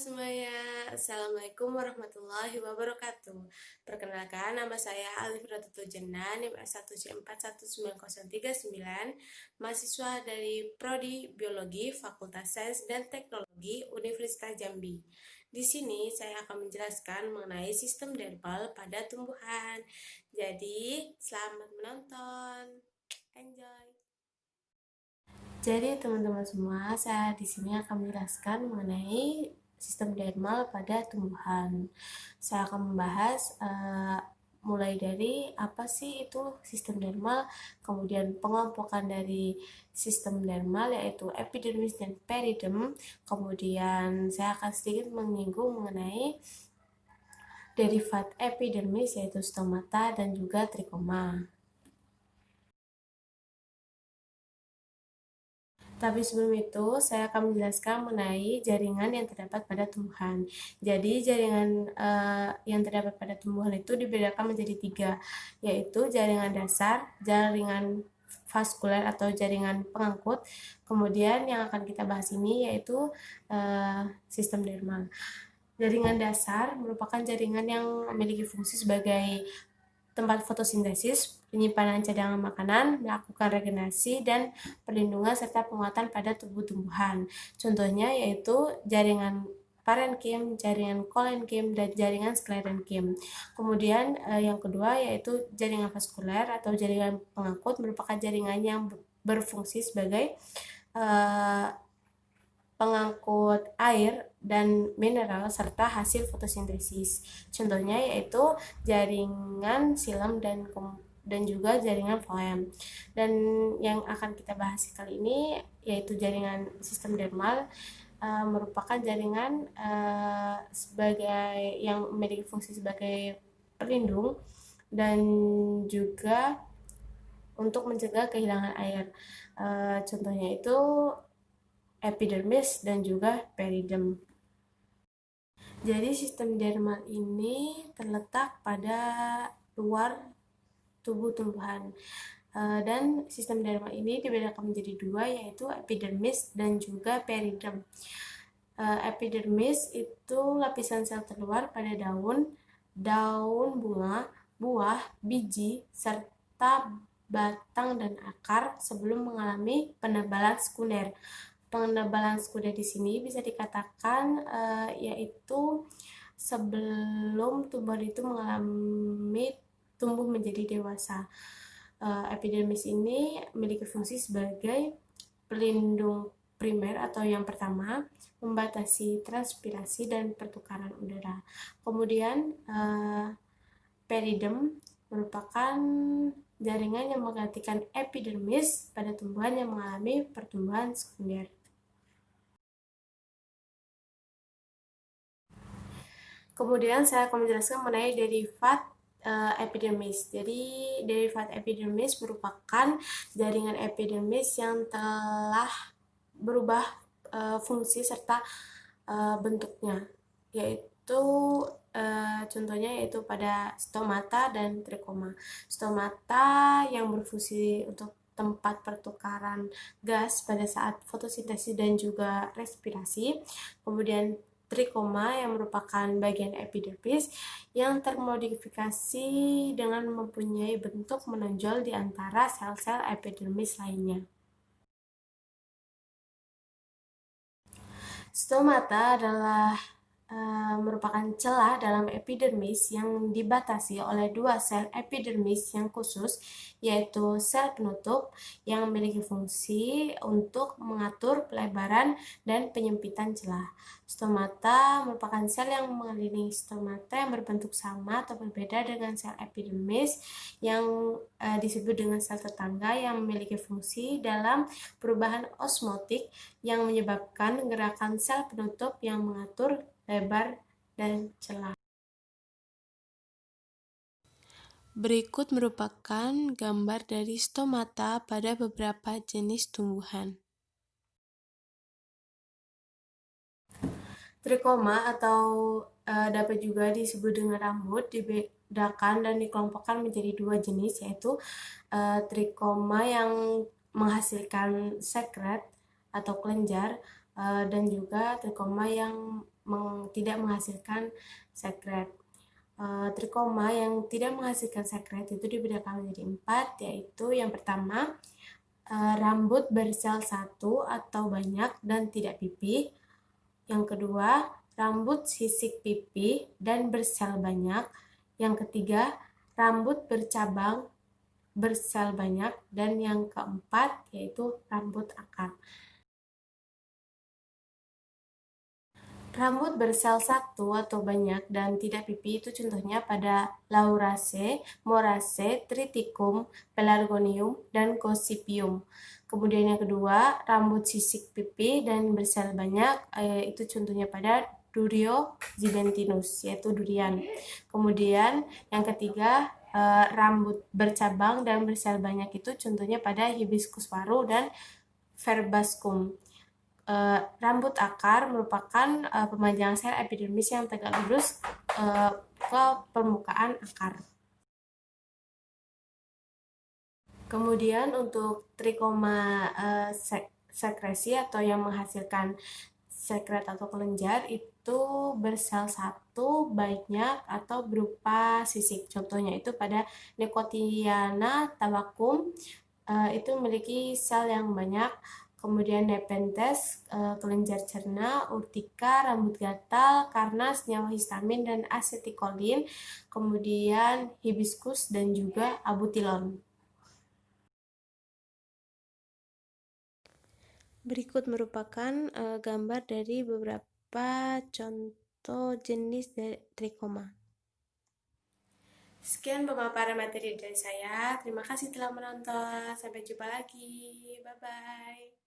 semuanya, Assalamualaikum warahmatullahi wabarakatuh. Perkenalkan, nama saya Alif Ratutu Jena, NIM S1C419039, mahasiswa dari Prodi Biologi Fakultas Sains dan Teknologi Universitas Jambi. Di sini saya akan menjelaskan mengenai sistem dermal pada tumbuhan. Jadi, selamat menonton. Enjoy. Jadi teman-teman semua, saya di sini akan menjelaskan mengenai sistem dermal pada tumbuhan. Saya akan membahas mulai dari apa sih itu sistem dermal, kemudian pengelompokan dari sistem dermal yaitu epidermis dan periderm. Kemudian saya akan sedikit menyinggung mengenai derivat epidermis yaitu stomata dan juga trikoma. Tapi sebelum itu, saya akan menjelaskan mengenai jaringan yang terdapat pada tumbuhan. Jadi, jaringan yang terdapat pada tumbuhan itu dibedakan menjadi 3, yaitu jaringan dasar, jaringan vaskuler atau jaringan pengangkut. Kemudian yang akan kita bahas ini yaitu sistem dermal. Jaringan dasar merupakan jaringan yang memiliki fungsi sebagai tempat fotosintesis, penyimpanan cadangan makanan, melakukan regenerasi, dan perlindungan serta penguatan pada tubuh tumbuhan. Contohnya yaitu jaringan parenkim, jaringan kolenkim, dan jaringan sklerenkim. Kemudian yang kedua yaitu jaringan vaskuler atau jaringan pengangkut merupakan jaringan yang berfungsi sebagai pengangkut air dan mineral serta hasil fotosintesis. Contohnya yaitu jaringan silam dan juga jaringan floem. Dan yang akan kita bahas kali ini yaitu jaringan sistem dermal merupakan jaringan sebagai yang memiliki fungsi sebagai pelindung dan juga untuk mencegah kehilangan air. Contohnya itu epidermis dan juga periderm. Jadi sistem dermal ini terletak pada luar tubuh tumbuhan. Dan sistem dermal ini dibedakan menjadi 2 yaitu epidermis dan juga periderm. Epidermis itu lapisan sel terluar pada daun bunga, buah, biji, serta batang dan akar sebelum mengalami penebalan sekunder. Penebalan sekunder di sini bisa dikatakan yaitu sebelum tumbuhan itu mengalami tumbuh menjadi dewasa. Epidermis ini memiliki fungsi sebagai pelindung primer atau yang pertama, membatasi transpirasi dan pertukaran udara. Kemudian periderm merupakan jaringan yang menggantikan epidermis pada tumbuhan yang mengalami pertumbuhan sekunder. Kemudian saya akan menjelaskan mengenai derivat epidermis. Jadi derivat epidermis merupakan jaringan epidermis yang telah berubah fungsi serta bentuknya, yaitu contohnya yaitu pada stomata dan trikoma. Stomata yang berfungsi untuk tempat pertukaran gas pada saat fotosintesis dan juga respirasi. Kemudian trikoma yang merupakan bagian epidermis yang termodifikasi dengan mempunyai bentuk menonjol di antara sel-sel epidermis lainnya. Stomata adalah merupakan celah dalam epidermis yang dibatasi oleh 2 sel epidermis yang khusus, yaitu sel penutup yang memiliki fungsi untuk mengatur pelebaran dan penyempitan celah. Stomata merupakan sel yang mengelilingi stomata yang berbentuk sama atau berbeda dengan sel epidermis yang disebut dengan sel tetangga yang memiliki fungsi dalam perubahan osmotik yang menyebabkan gerakan sel penutup yang mengatur lebar dan celah. Berikut merupakan gambar dari stomata pada beberapa jenis tumbuhan. Trikoma atau dapat juga disebut dengan rambut dibedakan dan dikelompokkan menjadi 2 jenis, yaitu trikoma yang menghasilkan sekret atau kelenjar dan juga trikoma yang tidak menghasilkan sekret. Trikoma yang tidak menghasilkan sekret itu dibedakan menjadi 4, yaitu yang pertama, rambut bersel 1 atau banyak dan tidak pipih. Yang kedua, rambut sisik pipih dan bersel banyak. Yang ketiga, rambut bercabang bersel banyak. Dan yang keempat, yaitu rambut akar. Rambut bersel 1 atau banyak dan tidak pipih itu contohnya pada Lauraceae, Moraceae, Triticum, Pelargonium, dan Gossypium. Kemudian yang kedua, rambut sisik pipih dan bersel banyak, itu contohnya pada Durio zibentinus, yaitu durian. Kemudian yang ketiga, rambut bercabang dan bersel banyak itu contohnya pada Hibiscus varu dan Verbascum. Rambut akar merupakan pemanjangan sel epidermis yang tegak lurus ke permukaan akar. Kemudian untuk trikoma sekresi atau yang menghasilkan sekret atau kelenjar itu bersel 1, banyak atau berupa sisik. Contohnya itu pada Nicotiana tabacum, itu memiliki sel yang banyak. Kemudian Nepenthes, kelenjar cerna, urtika, rambut gatal, karnas, senyawa histamin dan asetikolin. Kemudian hibiscus dan juga abutilon. Berikut merupakan gambar dari beberapa contoh jenis trikoma. Sekian pemaparan materi dari saya. Terima kasih telah menonton. Sampai jumpa lagi. Bye-bye.